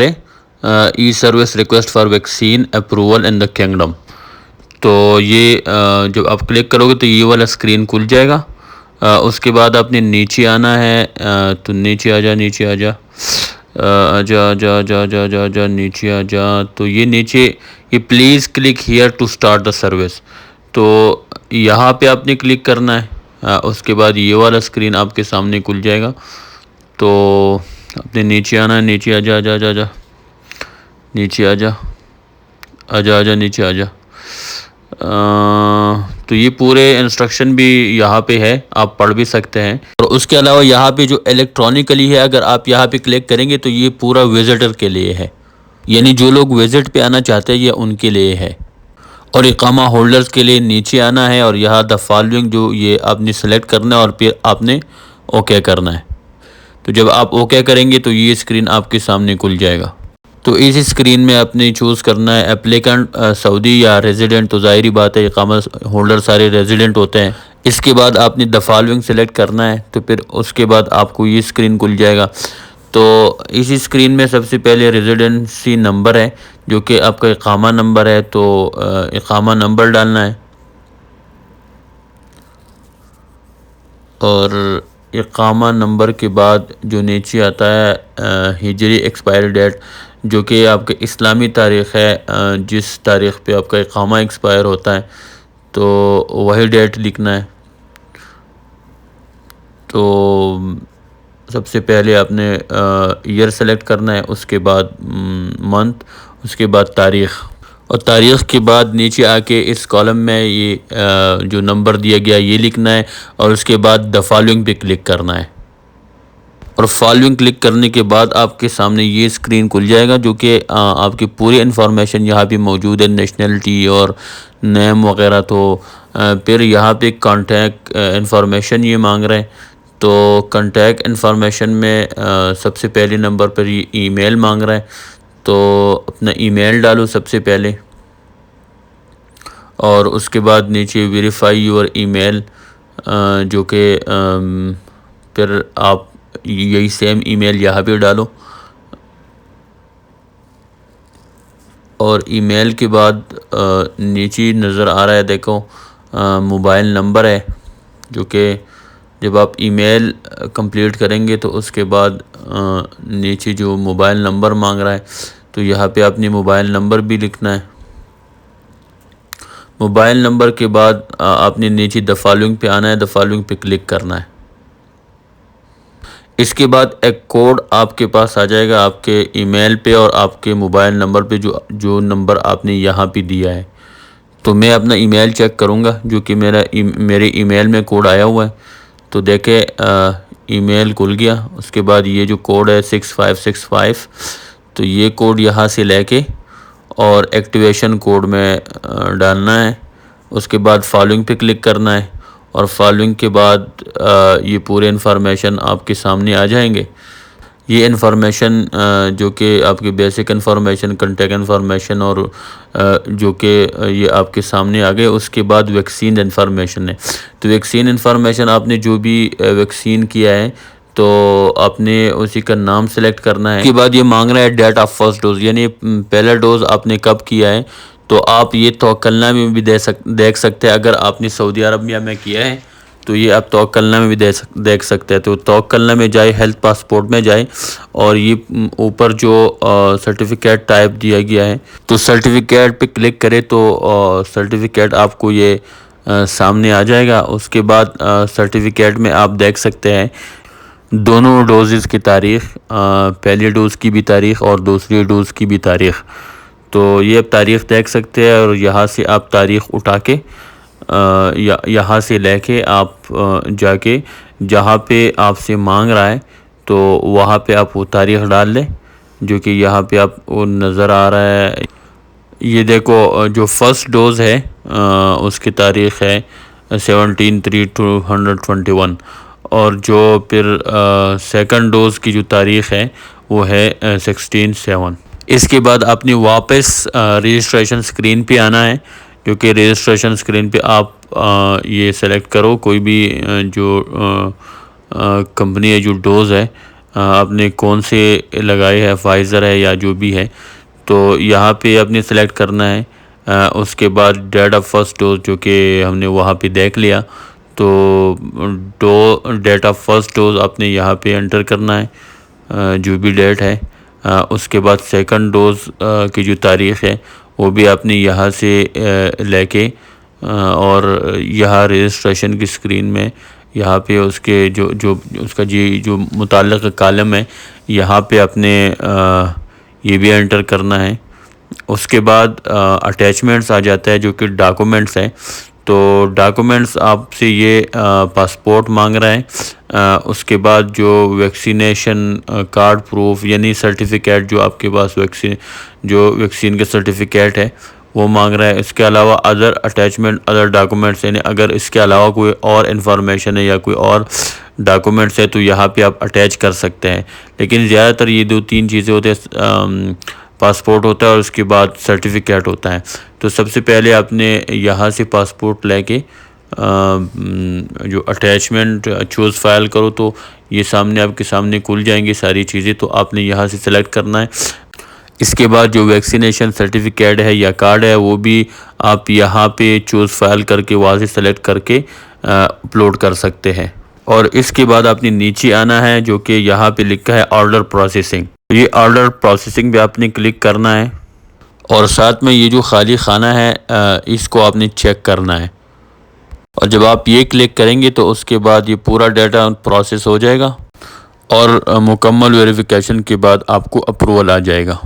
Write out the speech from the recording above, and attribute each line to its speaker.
Speaker 1: E service request for vaccine approval in the kingdom. تو یہ جب آپ کلک کرو گے تو یہ والا اسکرین کھل جائے گا. اس کے بعد آپ نے نیچے آنا ہے. تو نیچے آ جا نیچے آ جا. تو یہ نیچے یہ please click here to start the service. تو یہاں پہ آپ نے کلک کرنا ہے. اس کے بعد یہ والا اسکرین آپ کے سامنے کھل جائے گا. تو آپ نے نیچے آنا ہے. نیچے آ جا نیچے آ جا نیچے آ جا. تو یہ پورے انسٹرکشن بھی یہاں پہ ہے, آپ پڑھ بھی سکتے ہیں. اور اس کے علاوہ یہاں پہ جو الیکٹرانکلی ہے, اگر آپ یہاں پہ کلک کریں گے تو یہ پورا وزٹر کے لیے ہے, یعنی جو لوگ وزٹ پہ آنا چاہتے ہیں یہ ان کے لیے ہے. اور اقامہ ہولڈرز کے لیے نیچے آنا ہے اور یہاں دا فالوئنگ جو یہ آپ نے سلیکٹ کرنا ہے اور پھر آپ نے اوکے کرنا ہے. تو جب آپ اوکے کریں گے تو یہ اسکرین آپ کے سامنے کھل جائے گا. تو اس اسکرین میں آپ نے چوز کرنا ہے اپلیکنٹ سعودی یا ریزیڈنٹ. تو ظاہری بات ہے اقامہ ہولڈر سارے ریزیڈنٹ ہوتے ہیں. اس کے بعد آپ نے دا فالوئنگ سلیکٹ کرنا ہے. تو پھر اس کے بعد آپ کو یہ اسکرین کھل جائے گا. تو اس اسکرین میں سب سے پہلے ریزیڈنسی نمبر ہے جو کہ آپ کا اقامہ نمبر ہے. تو اقامہ نمبر ڈالنا ہے اور اقامہ نمبر کے بعد جو نیچے آتا ہے ہجری ایکسپائر ڈیٹ جو کہ آپ کے اسلامی تاریخ ہے, جس تاریخ پہ آپ کا اقامہ ایکسپائر ہوتا ہے تو وہی ڈیٹ لکھنا ہے. تو سب سے پہلے آپ نے ایئر سلیکٹ کرنا ہے, اس کے بعد منتھ, اس کے بعد تاریخ, اور تاریخ کے بعد نیچے آ کے اس کالم میں یہ جو نمبر دیا گیا یہ لکھنا ہے اور اس کے بعد دا فالوئنگ پہ کلک کرنا ہے. اور فالوئنگ کلک کرنے کے بعد آپ کے سامنے یہ اسکرین کھل جائے گا جو کہ آپ کی پوری انفارمیشن یہاں پہ موجود ہے, نیشنلٹی اور نیم وغیرہ. تو پھر یہاں پہ کانٹیکٹ انفارمیشن یہ مانگ رہے ہیں. تو کانٹیکٹ انفارمیشن میں سب سے پہلے نمبر پر یہ ای میل مانگ رہا ہے. تو اپنا ای میل ڈالو سب سے پہلے, اور اس کے بعد نیچے ویریفائی یور ای میل, جو کہ پھر آپ یہی سیم ای میل یہاں پہ ڈالو. اور ای میل کے بعد نیچے نظر آ رہا ہے دیکھو موبائل نمبر ہے, جو کہ جب آپ ای میل کمپلیٹ کریں گے تو اس کے بعد نیچے جو موبائل نمبر مانگ رہا ہے تو یہاں پہ اپنی موبائل نمبر بھی لکھنا ہے. موبائل نمبر کے بعد آپ نے نیچے دا فالوئنگ پہ آنا ہے, دا فالوئنگ پہ کلک کرنا ہے. اس کے بعد ایک کوڈ آپ کے پاس آ جائے گا آپ کے ای میل پہ اور آپ کے موبائل نمبر پہ جو نمبر آپ نے یہاں پہ دیا ہے. تو میں اپنا ای میل چیک کروں گا جو کہ میرے ای میل میں کوڈ آیا ہوا ہے. تو دیکھیں ای میل کھل گیا. اس کے بعد یہ جو کوڈ ہے 6565, تو یہ کوڈ یہاں سے لے کے اور ایکٹیویشن کوڈ میں ڈالنا ہے. اس کے بعد فالوئنگ پہ کلک کرنا ہے اور فالوئنگ کے بعد یہ پورے انفارمیشن آپ کے سامنے آ جائیں گے. یہ انفارمیشن جو کہ آپ کی بیسک انفارمیشن, کنٹیکٹ انفارمیشن اور جو کہ یہ آپ کے سامنے آ گئے. اس کے بعد ویکسین انفارمیشن ہے. تو ویکسین انفارمیشن آپ نے جو بھی ویکسین کیا ہے تو آپ نے اسی کا نام سلیکٹ کرنا ہے. اس کے بعد یہ مانگ رہا ہے ڈیٹ آف فرسٹ ڈوز, یعنی پہلا ڈوز آپ نے کب کیا ہے. تو آپ یہ توکل نامے میں بھی دیکھ سکتے ہیں. اگر آپ نے سعودی عربیہ میں کیا ہے تو یہ آپ توکل نامے میں بھی دیکھ سکتے ہیں. تو توکل نامے میں جائے, ہیلتھ پاسپورٹ میں جائے اور یہ اوپر جو سرٹیفکیٹ ٹائپ دیا گیا ہے تو سرٹیفکیٹ پہ کلک کرے تو سرٹیفکیٹ آپ کو یہ سامنے آ جائے گا. اس کے بعد سرٹیفکیٹ میں آپ دیکھ سکتے ہیں دونوں ڈوزز کی تاریخ, پہلی ڈوز کی بھی تاریخ اور دوسری ڈوز کی بھی تاریخ. تو یہ آپ تاریخ دیکھ سکتے ہیں اور یہاں سے آپ تاریخ اٹھا کے یہاں سے لے کے آپ جا کے جہاں پہ آپ سے مانگ رہا ہے تو وہاں پہ آپ وہ تاریخ ڈال لیں جو کہ یہاں پہ آپ کو نظر آ رہا ہے. یہ دیکھو جو فرسٹ ڈوز ہے اس کی تاریخ ہے 17/3/2021 اور جو پھر سیکنڈ ڈوز کی جو تاریخ ہے وہ ہے 16/7. اس کے بعد آپ نے واپس رجسٹریشن سکرین پہ آنا ہے, جو کہ رجسٹریشن سکرین پہ آپ یہ سلیکٹ کرو کوئی بھی جو کمپنی ہے, جو ڈوز ہے آپ نے کون سے لگائے ہے، فائزر ہے یا جو بھی ہے، تو یہاں پہ آپ نے سلیکٹ کرنا ہے۔ اس کے بعد ڈیٹ آف فرسٹ ڈوز جو کہ ہم نے وہاں پہ دیکھ لیا، تو ڈیٹ آف فرسٹ ڈوز آپ نے یہاں پہ انٹر کرنا ہے، جو بھی ڈیٹ ہے۔ اس کے بعد سیکنڈ ڈوز کی جو تاریخ ہے وہ بھی آپ نے یہاں سے لے کے اور یہاں رجسٹریشن کی اسکرین میں یہاں پہ اس کے جو اس کا جو متعلق کالم ہے یہاں پہ آپ نے یہ بھی انٹر کرنا ہے۔ اس کے بعد اٹیچمنٹس آ جاتا ہے جو کہ ڈاکومنٹس ہے، تو ڈاکومنٹس آپ سے یہ پاسپورٹ مانگ رہا ہے، اس کے بعد جو ویکسینیشن کارڈ پروف یعنی سرٹیفکیٹ جو آپ کے پاس ویکسین کا سرٹیفکیٹ ہے وہ مانگ رہا ہے۔ اس کے علاوہ ادر اٹیچمنٹ ادر ڈاکومنٹس یعنی اگر اس کے علاوہ کوئی اور انفارمیشن ہے یا کوئی اور ڈاکومنٹس ہے تو یہاں پہ آپ اٹیچ کر سکتے ہیں، لیکن زیادہ تر یہ 2-3 چیزیں ہوتے ہیں، پاسپورٹ ہوتا ہے اور اس کے بعد سرٹیفکیٹ ہوتا ہے۔ تو سب سے پہلے آپ نے یہاں سے پاسپورٹ لے کے جو اٹیچمنٹ چوز فائل کرو تو یہ سامنے آپ کے سامنے کھل جائیں گے ساری چیزیں، تو آپ نے یہاں سے سلیکٹ کرنا ہے۔ اس کے بعد جو ویکسینیشن سرٹیفکیٹ ہے یا کارڈ ہے وہ بھی آپ یہاں پہ چوز فائل کر کے وہاں سے سلیکٹ کر کے اپلوڈ کر سکتے ہیں۔ اور اس کے بعد آپ نے نیچے آنا ہے جو کہ یہاں پہ لکھا ہے آرڈر پروسیسنگ، یہ آرڈر پروسیسنگ پہ آپ نے کلک کرنا ہے اور ساتھ میں یہ جو خالی خانہ ہے اس کو آپ نے چیک کرنا ہے، اور جب آپ یہ کلک کریں گے تو اس کے بعد یہ پورا ڈیٹا پروسیس ہو جائے گا اور مکمل ویریفیکیشن کے بعد آپ کو اپروول آ جائے گا۔